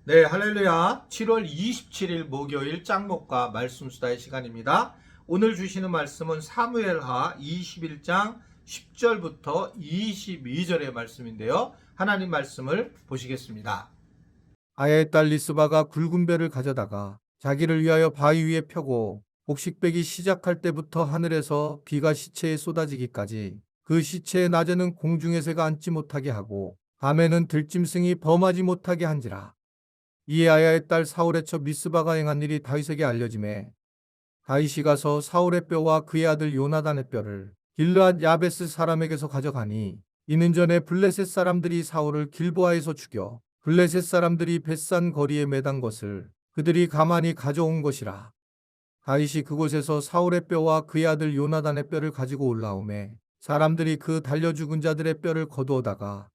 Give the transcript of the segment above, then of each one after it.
네, 할렐루야. 7월 27일 목요일 짱목과 말씀 수다의 시간입니다. 오늘 주시는 말씀은 사무엘하 21장 10절부터 22절의 말씀인데요. 하나님 말씀을 보시겠습니다. 아야의 딸 리스바가 굵은 배를 가져다가 자기를 위하여 바위 위에 펴고 곡식배기 시작할 때부터 하늘에서 비가 시체에 쏟아지기까지 그 시체의 낮에는 공중의 새가 앉지 못하게 하고 밤에는 들짐승이 범하지 못하게 한지라. 이에 아야의 딸 사울의 첩 리스바가 행한 일이 다윗에게 알려지매 다윗이 가서 사울의 뼈와 그의 아들 요나단의 뼈를 길르앗 야베스 사람에게서 가져가니 이는 전에 블레셋 사람들이 사울을 길보아에서 죽여 블레셋 사람들이 벳산 거리에 매단 것을 그들이 가만히 가져온 것이라. 다윗이 그곳에서 사울의 뼈와 그의 아들 요나단의 뼈를 가지고 올라오매 사람들이 그 달려 죽은 자들의 뼈를 거두어다가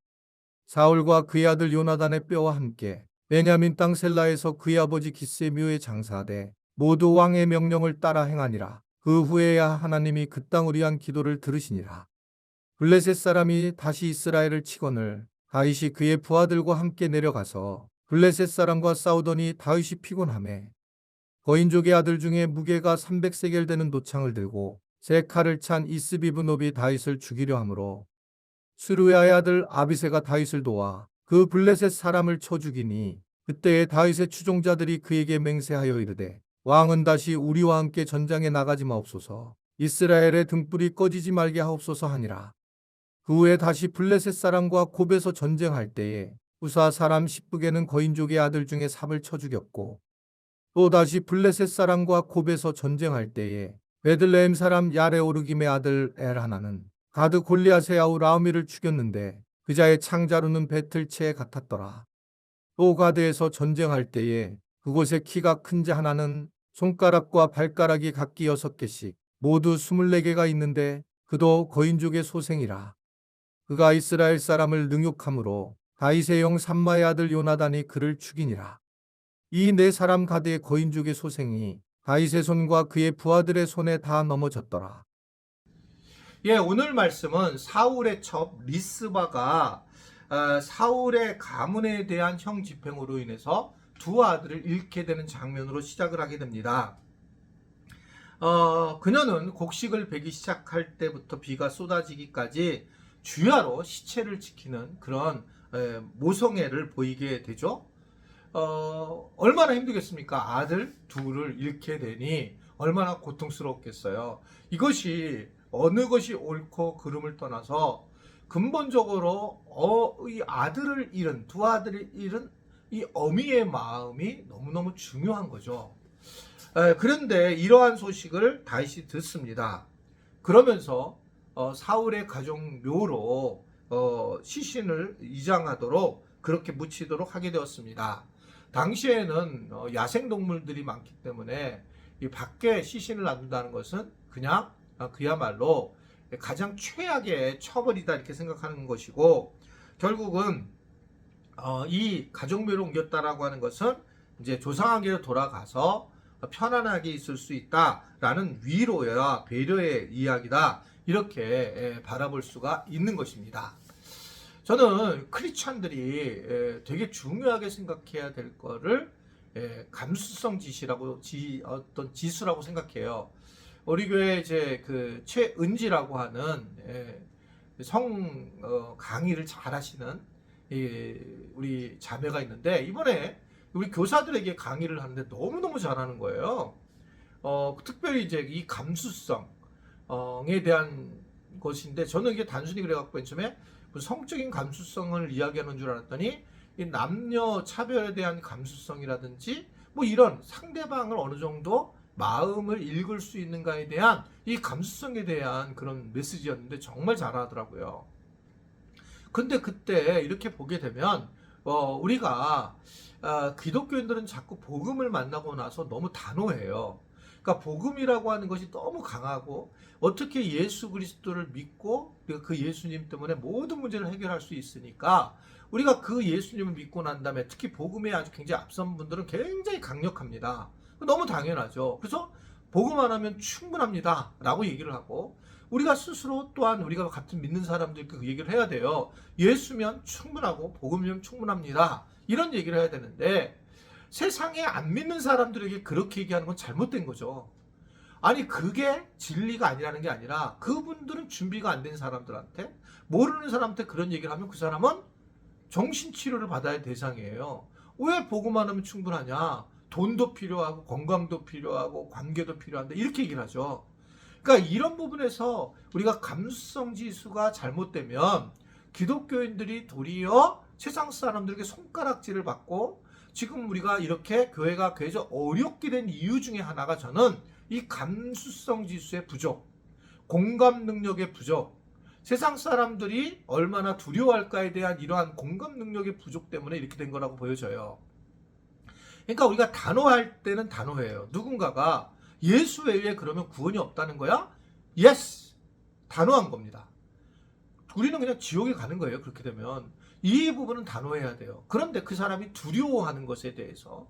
사울과 그의 아들 요나단의 뼈와 함께 베냐민 땅 셀라에서 그의 아버지 기스의 묘에 장사하되 모두 왕의 명령을 따라 행하니라. 그 후에야 하나님이 그 땅을 위한 기도를 들으시니라. 블레셋 사람이 다시 이스라엘을 치거늘 다윗이 그의 부하들과 함께 내려가서 블레셋 사람과 싸우더니 다윗이 피곤하매 거인족의 아들 중에 무게가 300세겔 되는 도창을 들고 세 칼을 찬 이스비브노비 다윗을 죽이려 하므로 스루야의 아들 아비새가 다윗을 도와 그 블레셋 사람을 쳐 죽이니 그때에 다윗의 추종자들이 그에게 맹세하여 이르되 왕은 다시 우리와 함께 전장에 나가지 마옵소서 이스라엘의 등불이 꺼지지 말게 하옵소서 하니라. 그 후에 다시 블레셋 사람과 곱에서 전쟁할 때에 후사 사람 십북에는 거인족의 아들 중에 삽을 쳐 죽였고 또 다시 블레셋 사람과 곱에서 전쟁할 때에 베들레헴 사람 야레오르김의 아들 엘하나는 가드 골리앗의 아우 라우미를 죽였는데 그자의 창자루는 배틀채에 같았더라. 또 가드에서 전쟁할 때에 그곳에 키가 큰 자 하나는 손가락과 발가락이 각기 6개씩 모두 24개가 있는데 그도 거인족의 소생이라. 그가 이스라엘 사람을 능욕함으로 다윗의 영 삼마의 아들 요나단이 그를 죽이니라. 이 네 사람 가드의 거인족의 소생이 다윗의 손과 그의 부하들의 손에 다 넘어졌더라. 예, 오늘 말씀은 사울의 첩 리스바가 사울의 가문에 대한 형 집행으로 인해서 두 아들을 잃게 되는 장면으로 시작을 하게 됩니다. 그녀는 곡식을 베기 시작할 때부터 비가 쏟아지기까지 주야로 시체를 지키는 그런 모성애를 보이게 되죠. 얼마나 힘들겠습니까? 아들 둘을 잃게 되니 얼마나 고통스럽겠어요. 이것이 어느 것이 옳고 그름을 떠나서 근본적으로 이 아들을 잃은 두 아들을 잃은 이 어미의 마음이 너무너무 중요한 거죠. 그런데 이러한 소식을 다윗이 듣습니다. 그러면서 사울의 가정 묘로 시신을 이장하도록 그렇게 묻히도록 하게 되었습니다. 당시에는 야생동물들이 많기 때문에 이 밖에 시신을 놔둔다는 것은 그냥 그야말로 가장 최악의 처벌이다 이렇게 생각하는 것이고, 결국은 이 가족묘로 옮겼다라고 하는 것은 이제 조상에게로 돌아가서 편안하게 있을 수 있다라는 위로야 배려의 이야기다 이렇게 바라볼 수가 있는 것입니다. 저는 크리스찬들이 되게 중요하게 생각해야 될 거를 감수성 지시라고 어떤 지수라고 생각해요. 우리 교회 이제 그 최은지라고 하는 성 강의를 잘 하시는 우리 자매가 있는데, 이번에 우리 교사들에게 강의를 하는데 너무너무 잘하는 거예요. 특별히 이제 이 감수성에 대한 것인데, 저는 이게 단순히 그래갖고 맨 처음에 성적인 감수성을 이야기하는 줄 알았더니 이 남녀 차별에 대한 감수성이라든지 뭐 이런 상대방을 어느 정도 마음을 읽을 수 있는가에 대한 이 감수성에 대한 그런 메시지였는데 정말 잘하더라고요. 근데 그때 이렇게 보게 되면 우리가 기독교인들은 자꾸 복음을 만나고 나서 너무 단호해요. 그러니까 복음이라고 하는 것이 너무 강하고, 어떻게 예수 그리스도를 믿고 그 예수님 때문에 모든 문제를 해결할 수 있으니까 우리가 그 예수님을 믿고 난 다음에 특히 복음에 아주 굉장히 앞선 분들은 굉장히 강력합니다. 너무 당연하죠. 그래서 복음 안 하면 충분합니다 라고 얘기를 하고, 우리가 스스로 또한 우리가 같은 믿는 사람들께 그 얘기를 해야 돼요. 예수면 충분하고 복음이면 충분합니다. 이런 얘기를 해야 되는데 세상에 안 믿는 사람들에게 그렇게 얘기하는 건 잘못된 거죠. 아니 그게 진리가 아니라는 게 아니라 그분들은 준비가 안 된 사람들한테 모르는 사람한테 그런 얘기를 하면 그 사람은 정신치료를 받아야 할 대상이에요. 왜 복음만 하면 충분하냐? 돈도 필요하고 건강도 필요하고 관계도 필요한데 이렇게 얘기를 하죠. 그러니까 이런 부분에서 우리가 감수성 지수가 잘못되면 기독교인들이 도리어 세상 사람들에게 손가락질을 받고 지금 우리가 이렇게 교회가 계속 어렵게 된 이유 중에 하나가 저는 이 감수성 지수의 부족, 공감 능력의 부족, 세상 사람들이 얼마나 두려워할까에 대한 이러한 공감 능력의 부족 때문에 이렇게 된 거라고 보여져요. 그러니까 우리가 단호할 때는 단호해요. 누군가가 예수 외에 그러면 구원이 없다는 거야? 예스! 단호한 겁니다. 우리는 그냥 지옥에 가는 거예요. 그렇게 되면. 이 부분은 단호해야 돼요. 그런데 그 사람이 두려워하는 것에 대해서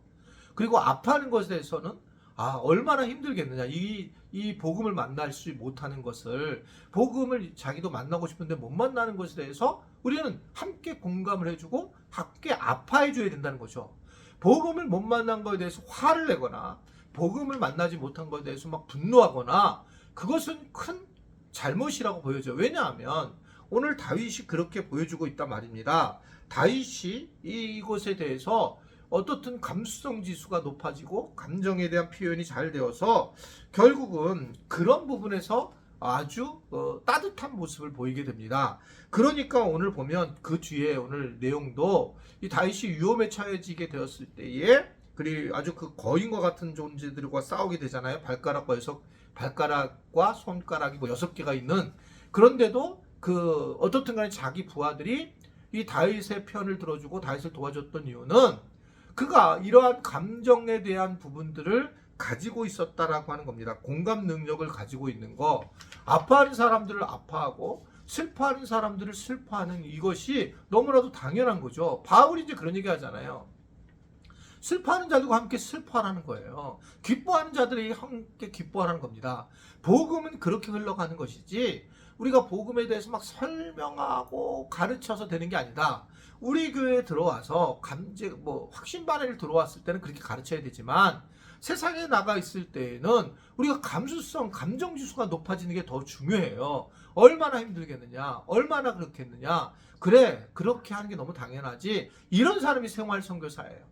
그리고 아파하는 것에 대해서는 얼마나 힘들겠느냐. 이 복음을 만날 수 못하는 것을 복음을 자기도 만나고 싶은데 못 만나는 것에 대해서 우리는 함께 공감을 해주고 함께 아파해줘야 된다는 거죠. 복음을 못 만난 것에 대해서 화를 내거나 복음을 만나지 못한 것에 대해서 막 분노하거나 그것은 큰 잘못이라고 보여져요. 왜냐하면 오늘 다윗이 그렇게 보여주고 있단 말입니다. 다윗이 이것에 대해서 어떻든 감수성 지수가 높아지고 감정에 대한 표현이 잘 되어서 결국은 그런 부분에서 아주 따뜻한 모습을 보이게 됩니다. 그러니까 오늘 보면 그 뒤에 오늘 내용도 이 다윗이 위험에 처해지게 되었을 때에 그리고 아주 그 거인과 같은 존재들과 싸우게 되잖아요. 발가락과 손가락이 6개가 있는 그런데도 어떻든 간에 자기 부하들이 이 다윗의 편을 들어주고 다윗을 도와줬던 이유는 그가 이러한 감정에 대한 부분들을 가지고 있었다라고 하는 겁니다. 공감 능력을 가지고 있는 거. 아파하는 사람들을 아파하고 슬퍼하는 사람들을 슬퍼하는 이것이 너무나도 당연한 거죠. 바울이 이제 그런 얘기 하잖아요. 슬퍼하는 자들과 함께 슬퍼하라는 거예요. 기뻐하는 자들이 함께 기뻐하라는 겁니다. 복음은 그렇게 흘러가는 것이지 우리가 복음에 대해서 막 설명하고 가르쳐서 되는 게 아니다. 우리 교회에 들어와서 확신반을 들어왔을 때는 그렇게 가르쳐야 되지만 세상에 나가 있을 때에는 우리가 감수성, 감정지수가 높아지는 게 더 중요해요. 얼마나 힘들겠느냐, 얼마나 그렇겠느냐. 그래, 그렇게 하는 게 너무 당연하지. 이런 사람이 생활 선교사예요.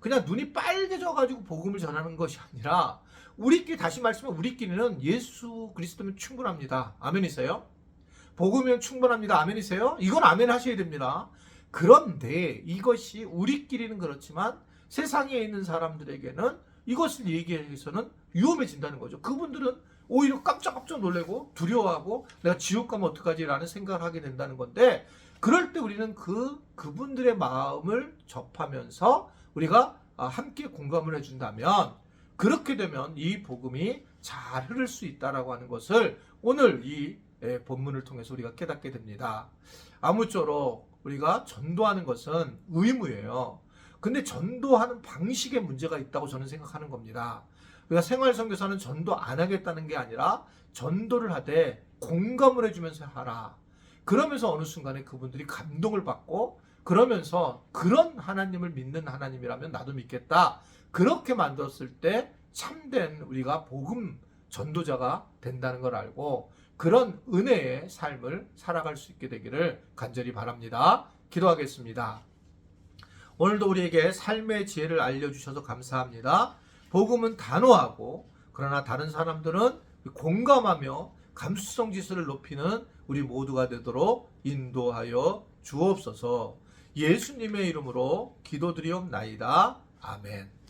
그냥 눈이 빨개져가지고 복음을 전하는 것이 아니라 우리끼리 다시 말씀하면 우리끼리는 예수 그리스도면 충분합니다. 아멘이세요? 복음이면 충분합니다. 아멘이세요? 이건 아멘 하셔야 됩니다. 그런데 이것이 우리끼리는 그렇지만 세상에 있는 사람들에게는 이것을 얘기해서는 위험해진다는 거죠. 그분들은 오히려 깜짝깜짝 놀래고 두려워하고 내가 지옥 가면 어떡하지 라는 생각을 하게 된다는 건데 그럴 때 우리는 그분들의 마음을 접하면서 우리가 함께 공감을 해준다면 그렇게 되면 이 복음이 잘 흐를 수 있다라고 하는 것을 오늘 이 본문을 통해서 우리가 깨닫게 됩니다. 아무쪼록 우리가 전도하는 것은 의무예요. 근데 전도하는 방식에 문제가 있다고 저는 생각하는 겁니다. 우리가 생활선교사는 전도 안 하겠다는 게 아니라 전도를 하되 공감을 해주면서 하라. 그러면서 어느 순간에 그분들이 감동을 받고 그러면서 그런 하나님을 믿는 하나님이라면 나도 믿겠다. 그렇게 만들었을 때 참된 우리가 복음 전도자가 된다는 걸 알고 그런 은혜의 삶을 살아갈 수 있게 되기를 간절히 바랍니다. 기도하겠습니다. 오늘도 우리에게 삶의 지혜를 알려주셔서 감사합니다. 복음은 단호하고 그러나 다른 사람들은 공감하며 감수성 지수를 높이는 우리 모두가 되도록 인도하여 주옵소서. 예수님의 이름으로 기도드리옵나이다. 아멘.